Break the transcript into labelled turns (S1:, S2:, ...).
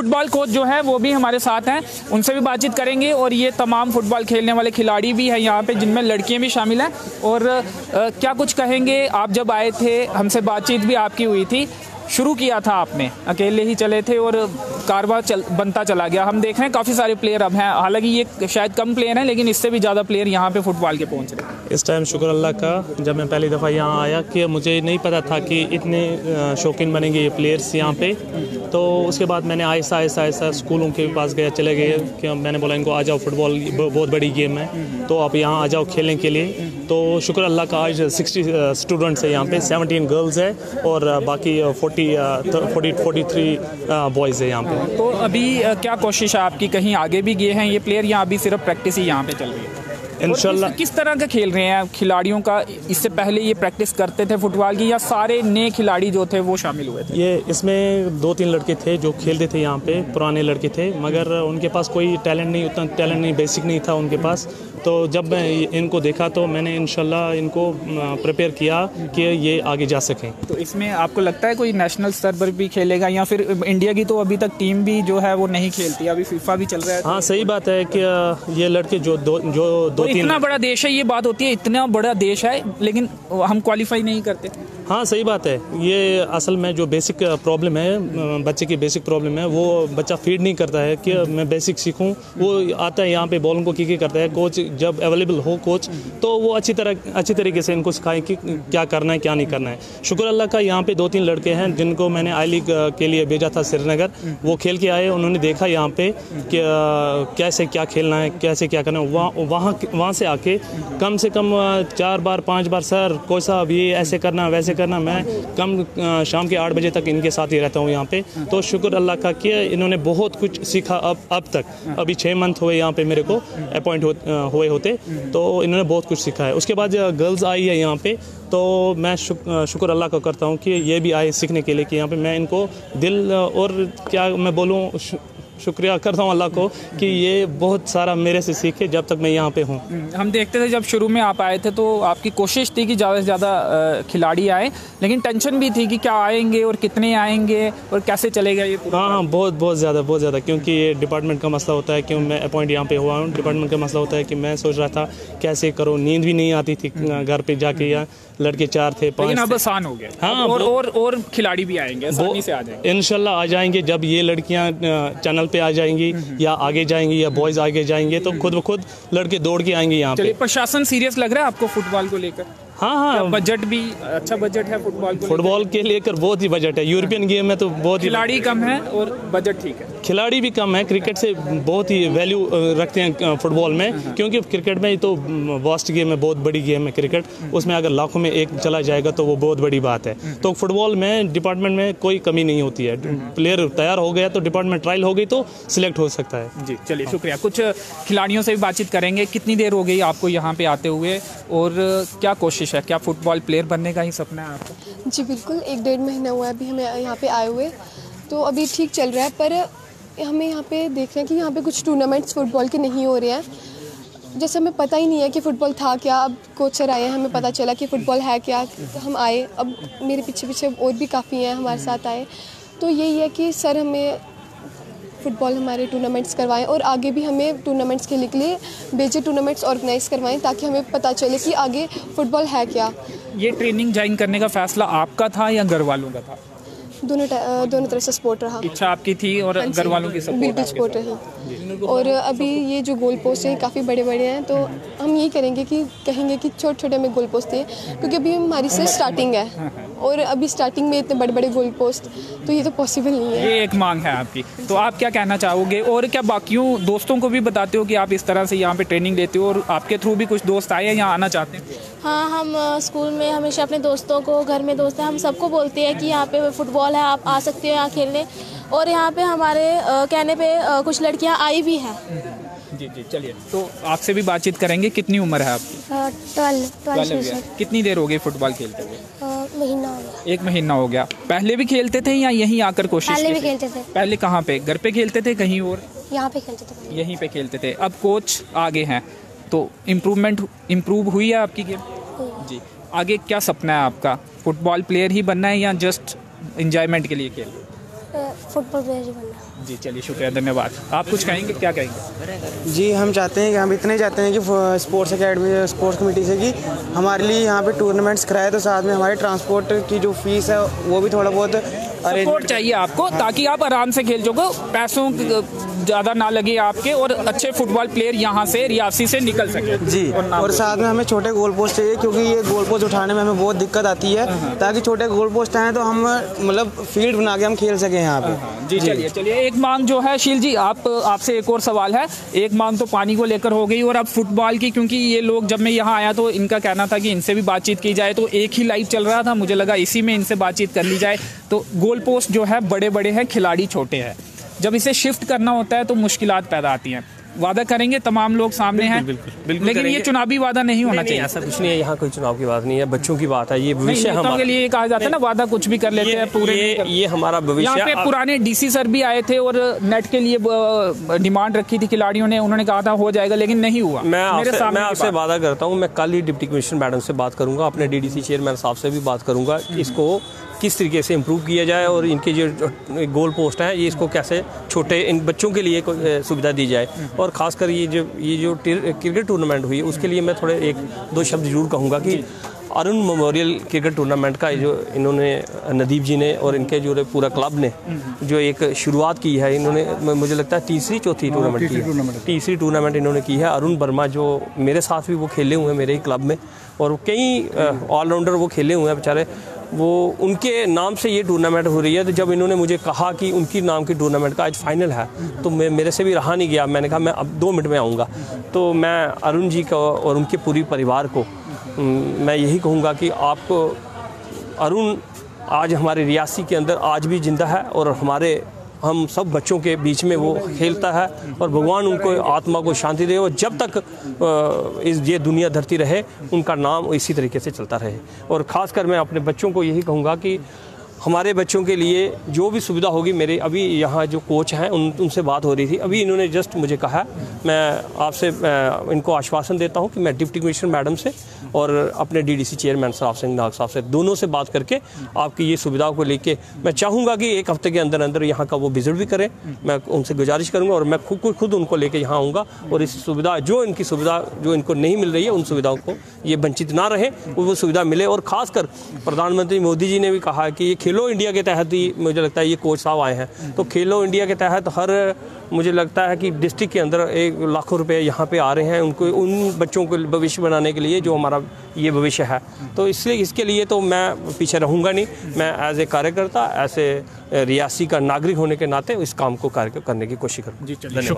S1: Football coach जो है वो भी हमारे साथ हैं, उनसे भी बातचीत करेंगे। और ये तमाम फुटबॉल खेलने वाले खिलाड़ी भी हैं यहाँ पे, जिनमें लड़कियाँ भी शामिल हैं। और क्या कुछ कहेंगे, आप जब आए थे हमसे बातचीत भी आपकी हुई थी, शुरू किया था आपने, अकेले ही चले थे और कारवा बनता चला गया। हम देख रहे हैं काफ़ी सारे प्लेयर अब हैं, हालांकि ये शायद कम प्लेयर हैं, लेकिन इससे भी ज़्यादा प्लेयर यहाँ पे फुटबॉल के पहुँच रहे हैं।
S2: इस टाइम शुक्र अल्लाह का, जब मैं पहली दफ़ा यहाँ आया कि मुझे नहीं पता था कि इतने शौकीन बनेंगे ये प्लेयर्स यहाँ पे। तो उसके बाद मैंने आहिस्ता आहिस्ता आहिस्ता स्कूलों के पास गया, चले गए कि मैंने बोला इनको आ जाओ, फुटबॉल बहुत बड़ी गेम है, तो आप यहाँ आ जाओ खेलने के लिए। तो शुक्र अल्लाह का आज 60 स्टूडेंट्स हैं यहाँ पे, 17 गर्ल्स है और बाकी 43 बॉयज़ है यहाँ पे।
S1: तो अभी क्या कोशिश है आपकी, कहीं आगे भी गए हैं ये प्लेयर या अभी सिर्फ प्रैक्टिस ही यहाँ पे चल रही है? इंशाल्लाह। किस तरह का खेल रहे हैं खिलाड़ियों का, इससे पहले ये प्रैक्टिस करते थे फुटबॉल की या सारे नए खिलाड़ी जो थे वो शामिल हुए थे?
S2: ये इसमें 2-3 लड़के थे जो खेलते थे यहाँ पे, पुराने लड़के थे, मगर उनके पास कोई टैलेंट नहीं, उतना टैलेंट नहीं, बेसिक नहीं था उनके पास। तो जब मैं इनको देखा तो मैंने इंशाल्लाह इनको प्रिपेयर किया कि ये आगे जा सकें।
S1: तो इसमें आपको लगता है कोई नेशनल स्तर पर भी खेलेगा, या फिर इंडिया की तो अभी तक टीम भी जो है वो नहीं खेलती, अभी फीफा भी चल रहा है?
S2: हाँ, सही बात है कि ये लड़के जो दो
S1: इतना बड़ा देश है, ये बात होती है, इतना बड़ा देश है लेकिन हम क्वालिफाई नहीं करते।
S2: हाँ, सही बात है। ये असल में जो बेसिक प्रॉब्लम है, बच्चे की बेसिक प्रॉब्लम है, वो बच्चा फीड नहीं करता है कि मैं बेसिक सीखूं। वो आता है यहाँ पे बॉलों को किक करता है, कोच जब अवेलेबल हो कोच तो वो अच्छी तरीके से इनको सिखाएं कि क्या करना है क्या नहीं करना है। शुक्र अल्लाह का यहाँ पे 2-3 लड़के हैं जिनको मैंने आई लीग के लिए भेजा था श्रीनगर, वो खेल के आए, उन्होंने देखा यहाँ पे कि कैसे क्या खेलना है, कैसे क्या करना है। वहाँ से आके कम से कम 4 बार 5 बार, सर कोच साहब ये ऐसे करना वैसे करना। मैं शाम के 8 बजे तक इनके साथ ही रहता हूँ यहाँ पे। तो शुक्र अल्लाह का कि इन्होंने बहुत कुछ सीखा अब तक। अभी 6 मंथ हुए यहाँ पे मेरे को अपॉइंट हुए होते, तो इन्होंने बहुत कुछ सीखा है। उसके बाद गर्ल्स आई है यहाँ पे, तो मैं शुक्र अल्लाह का करता हूँ कि ये भी आए सीखने के लिए, कि यहाँ पे मैं इनको दिल और क्या मैं बोलूँ, शुक्रिया करता हूँ अल्लाह को कि ये बहुत सारा मेरे से सीखे जब तक मैं यहाँ पे हूँ।
S1: हम देखते थे जब शुरू में आप आए थे तो आपकी कोशिश थी कि ज़्यादा से ज़्यादा खिलाड़ी आए, लेकिन टेंशन भी थी कि क्या आएंगे और कितने आएंगे और कैसे चलेगा ये पूरा?
S2: हाँ, बहुत ज़्यादा, क्योंकि ये डिपार्टमेंट का मसला होता है कि मैं अपॉइंट यहाँ पे हुआ हूँ। डिपार्टमेंट का मसला होता है कि मैं सोच रहा था कैसे करूँ, नींद भी नहीं आती थी घर पे जाके, या लड़के 4 थे 5
S1: लेकिन अब आसान हो गया।
S2: हाँ,
S1: और खिलाड़ी भी आएंगे, आसानी से आ जाएंगे
S2: इंशाल्लाह। आ जाएंगे जब ये लड़कियां चैनल पे आ जाएंगी या आगे जाएंगी या बॉयज आगे जाएंगे, तो खुद ब खुद लड़के दौड़ के आएंगे यहाँ पे।
S1: प्रशासन सीरियस लग रहा है आपको फुटबॉल को लेकर?
S2: हाँ,
S1: बजट भी अच्छा बजट है
S2: फुटबॉल के लेकर बहुत ही बजट है। यूरोपियन गेम में तो बहुत
S1: खिलाड़ी कम है और बजट ठीक है।
S2: खिलाड़ी भी कम है, क्रिकेट से बहुत ही वैल्यू रखते हैं फुटबॉल में, क्योंकि क्रिकेट में तो वास्ट गेम है, बहुत बड़ी गेम है क्रिकेट। उसमें अगर लाखों में एक चला जाएगा तो वो बहुत बड़ी बात है। तो फुटबॉल में डिपार्टमेंट में कोई कमी नहीं होती है। प्लेयर तैयार हो गया तो डिपार्टमेंट ट्रायल हो गई तो सिलेक्ट हो सकता है।
S1: जी, चलिए शुक्रिया। कुछ खिलाड़ियों से भी बातचीत करेंगे। कितनी देर हो गई आपको यहाँ पे आते हुए और क्या कोशिश है, क्या फुटबॉल प्लेयर बनने का ही सपना है आपका?
S3: जी बिल्कुल, 1-1.5 महीना हुआ है अभी हमें यहाँ पे आए हुए, तो अभी ठीक चल रहा है। पर हमें यहाँ पे देख रहे हैं कि यहाँ पे कुछ टूर्नामेंट्स फुटबॉल के नहीं हो रहे हैं, जैसे हमें पता ही नहीं है कि फ़ुटबॉल था क्या। अब कोच सर आए हैं, हमें पता चला कि फ़ुटबॉल है क्या, हम आए। अब मेरे पीछे और भी काफ़ी हैं हमारे साथ आए, तो यही है कि सर हमें फ़ुटबॉल हमारे टूर्नामेंट्स करवाएं और आगे भी हमें टूर्नामेंट्स खेलने के लिए भेजे, टूर्नामेंट्स ऑर्गेनाइज़ करवाएं, ताकि हमें पता चले कि आगे फ़ुटबॉल है क्या।
S1: ये ट्रेनिंग ज्वाइन करने का फ़ैसला आपका था या घर वालों का था?
S3: दोनों तरह से सपोर्ट रहा।
S1: इच्छा आपकी थी और घर वालों की
S3: बिल्कुल सपोर्ट रही। और अभी ये जो गोल पोस्ट हैं काफ़ी बड़े बड़े हैं, तो हम यही कहेंगे कि छोटे छोटे में गोल पोस्ट थे, क्योंकि अभी हमारी से स्टार्टिंग है और अभी स्टार्टिंग में इतने बड़े बड़े गोल पोस्ट, तो ये तो पॉसिबल नहीं है।
S1: ये एक मांग है आपकी, तो आप क्या कहना चाहोगे और क्या बाकियों दोस्तों को भी बताते हो कि आप इस तरह से यहाँ पे ट्रेनिंग लेते हो और आपके थ्रू भी कुछ दोस्त आए हैं यहाँ आना चाहते हैं?
S4: हाँ, हम स्कूल में हमेशा अपने दोस्तों को, घर में दोस्त हैं, हम सबको बोलते हैं कि यहाँ पे फुटबॉल है, आप आ सकते हो यहाँ खेलने। और यहाँ पे हमारे कहने पे कुछ लड़कियाँ आई भी हैं।
S1: जी जी, चलिए तो आपसे भी बातचीत करेंगे। कितनी उम्र है आपकी?
S4: 12
S1: कितनी देर हो गई फुटबॉल खेलते हुए?
S4: महीना हो गया।
S1: 1 महीना हो गया। पहले भी खेलते थे या यहीं आकर कोशिश?
S4: पहले भी खेलते थे।
S1: पहले कहाँ पे? घर पे खेलते थे कहीं और?
S4: यहाँ पे खेलते थे।
S1: यहीं पे खेलते थे। अब कोच आगे हैं तो इम्प्रूव हुई है आपकी गेम? जी। आगे क्या सपना है आपका? फुटबॉल प्लेयर ही बनना है या जस्ट एंजॉयमेंट के लिए खेल?
S5: फुटबॉल प्लेयर बनना।
S1: जी चलिए शुक्रिया, धन्यवाद। आप कुछ कहेंगे, क्या कहेंगे?
S6: जी हम चाहते हैं कि हम इतने चाहते हैं कि स्पोर्ट्स एकेडमी स्पोर्ट्स कमेटी से कि हमारे लिए यहाँ पे टूर्नामेंट्स कराए, तो साथ में हमारे ट्रांसपोर्ट की जो फीस है वो भी थोड़ा बहुत
S1: सपोर्ट चाहिए आपको, ताकि आप आराम से खेल सको, पैसों ज़्यादा ना लगे आपके, और अच्छे फुटबॉल प्लेयर यहाँ से रियासी से निकल सके।
S6: जी और साथ में हमें छोटे गोल पोस्ट चाहिए, क्योंकि ये गोल पोस्ट उठाने में हमें बहुत दिक्कत आती है, ताकि छोटे गोल पोस्ट आए तो हम मतलब फील्ड बना के हम खेल सकें यहाँ पे।
S1: जी चलिए एक मांग जो है शील जी, आपसे एक और सवाल है। एक मांग तो पानी को लेकर हो गई, और अब फुटबॉल की, क्योंकि ये लोग जब मैं यहाँ आया तो इनका कहना था कि इनसे भी बातचीत की जाए, तो एक ही लाइव चल रहा था, मुझे लगा इसी में इनसे बातचीत कर ली जाए। तो गोल पोस्ट जो है बड़े बड़े हैं, खिलाड़ी छोटे हैं, जब इसे शिफ्ट करना होता है तो मुश्किलात पैदा आती हैं। वादा करेंगे, तमाम लोग सामने हैं,
S7: बिल्कुल
S1: लेकिन ये चुनावी वादा नहीं होना चाहिए।
S7: ऐसा कुछ नहीं है, यहाँ कोई चुनाव की बात नहीं है, बच्चों की बात है, ये भविष्य
S1: हमारे के लिए कहा जाता है ना, वादा कुछ भी कर लेते हैं पूरे।
S7: ये हमारा भविष्य।
S1: यहाँ पे पुराने डीसी सर भी आए थे और नेट के लिए डिमांड रखी थी खिलाड़ियों ने, उन्होंने कहा था हो जाएगा, लेकिन नहीं हुआ।
S7: मैं आपसे वादा करता हूँ, मैं कल ही डिप्टी कमिश्नर मैडम से बात करूंगा, अपने डीडीसी चेयरमैन साहब से भी बात करूंगा, इसको किस तरीके से इम्प्रूव किया जाए, और इनके जो गोल पोस्ट हैं ये इसको कैसे छोटे इन बच्चों के लिए सुविधा दी जाए। और ख़ासकर ये जो क्रिकेट टूर्नामेंट हुई उसके लिए मैं थोड़े एक दो शब्द जरूर कहूँगा कि अरुण मेमोरियल क्रिकेट टूर्नामेंट का जो इन्होंने नदीप जी ने और इनके जो पूरा क्लब ने जो एक शुरुआत की है, इन्होंने मुझे लगता है तीसरी टूर्नामेंट इन्होंने की है। अरुण वर्मा जो मेरे साथ भी वो खेले हुए हैं मेरे ही क्लब में, और कई ऑलराउंडर वो खेले हुए हैं बेचारे, वो उनके नाम से ये टूर्नामेंट हो रही है। तो जब इन्होंने मुझे कहा कि उनकी नाम की टूर्नामेंट का आज फाइनल है, तो मेरे से भी रहा नहीं गया, मैंने कहा मैं अब 2 मिनट में आऊँगा। तो मैं अरुण जी को और उनके पूरी परिवार को मैं यही कहूँगा कि आपको अरुण आज हमारे रियासी के अंदर आज भी जिंदा है, और हम सब बच्चों के बीच में वो खेलता है, और भगवान उनको आत्मा को शांति दे, और जब तक ये दुनिया धरती रहे उनका नाम इसी तरीके से चलता रहे। और ख़ासकर मैं अपने बच्चों को यही कहूँगा कि हमारे बच्चों के लिए जो भी सुविधा होगी, मेरे अभी यहाँ जो कोच हैं उनसे बात हो रही थी, अभी इन्होंने जस्ट मुझे कहा, मैं आपसे इनको आश्वासन देता हूँ कि मैं डिप्टी कमिश्नर मैडम से और अपने डीडीसी चेयरमैन साहब से, नाग साहब से, दोनों से बात करके आपकी ये सुविधा को लेके मैं चाहूँगा कि 1 हफ्ते के अंदर अंदर यहाँ का वो विजिट भी करें। मैं उनसे गुजारिश करूँगा, और मैं खुद उनको लेके यहाँ आऊँगा, और इस सुविधा जो इनको नहीं मिल रही है उन सुविधाओं को ये वंचित ना रहे, वो सुविधा मिले। और ख़ासकर प्रधानमंत्री मोदी जी ने भी कहा है कि ये खेलो इंडिया के तहत ही मुझे लगता है ये कोच साहब आए हैं, तो खेलो इंडिया के तहत हर मुझे लगता है कि डिस्ट्रिक्ट के अंदर 1 लाख रुपए यहाँ पे आ रहे हैं उनको, उन बच्चों को भविष्य बनाने के लिए जो हमारा ये भविष्य है। तो इसलिए इसके लिए तो मैं पीछे रहूँगा नहीं, मैं एज ए कार्यकर्ता, ऐसे रियासी का नागरिक होने के नाते इस काम को करने की कोशिश करूँगा। धन्यवाद।